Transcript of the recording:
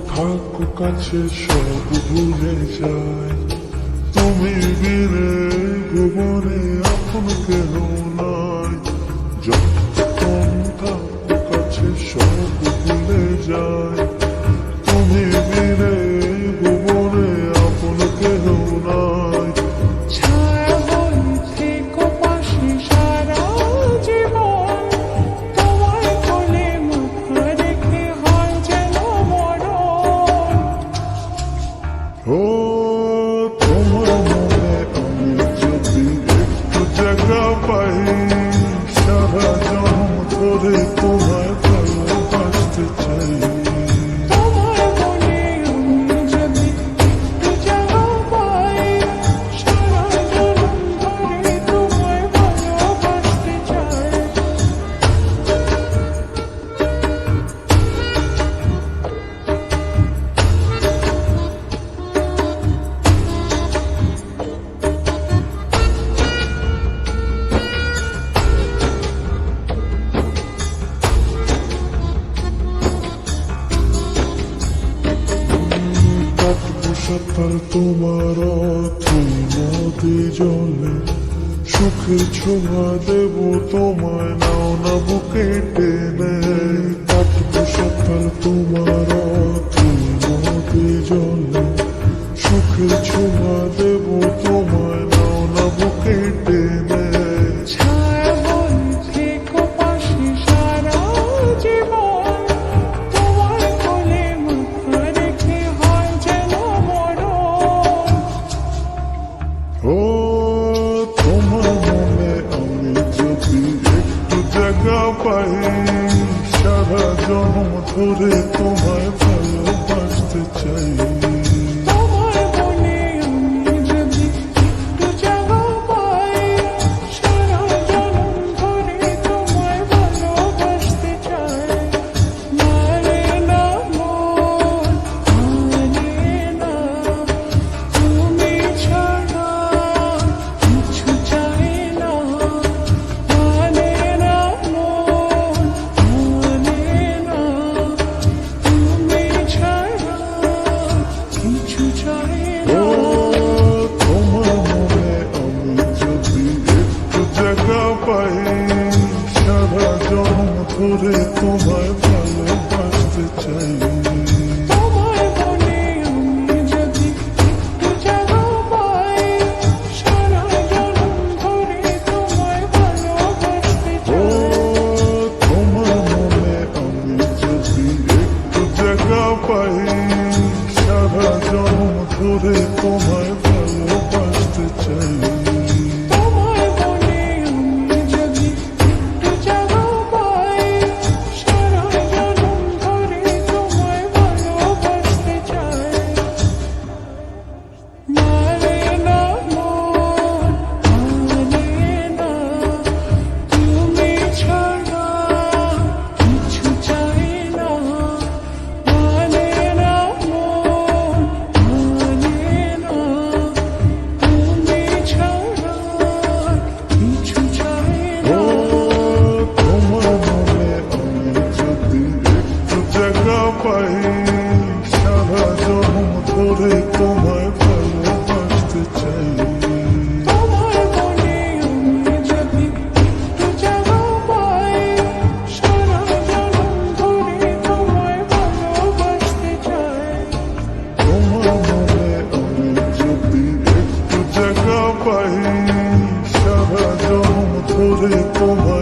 থাকো কাছে সব ভুলে যায়, তুমি বিনে ভুবনে আপন কেহ নাই। যখন থাকো কাছে সব ভুলে যায়, তুমি বিনে ভুবনে আপন কেহ নাই। ও তোমার মনে আমি যদি একটু জায়গা পাই, সারা জন্ম ধরে তোমায় ভালোবাসতে চাই। সাঁতার তোমার অথই নদী জলে, সুখের ছোঁয়া দেব তোমায়, নাও না বুকে টেনে। কাটবো সাঁতার তোমার অথই নদী জলে, সুখের ছোঁয়া দেব তোমায়, নাও না বুকে টেনে। ও তোমার মনে আমি যদি একটু জায়গা পাই, সারা জন্ম ধরে তোমায় ভালোবাসতে চাই। সারা জন্ম ধরে তোমায় ভালোবাসতে চাই। তোমার মনে আমি যদি একটু জায়গা পাই, সারা জন্ম ধরে তোমায় ভালোবাসতে চাই। পাই, সারা জন্ম ধরে তোমায় ভালোবাসতে চাই। তোমার মনে আমি যদি একটু জায়গা পাই, সারা জন্ম ধরে তোমায়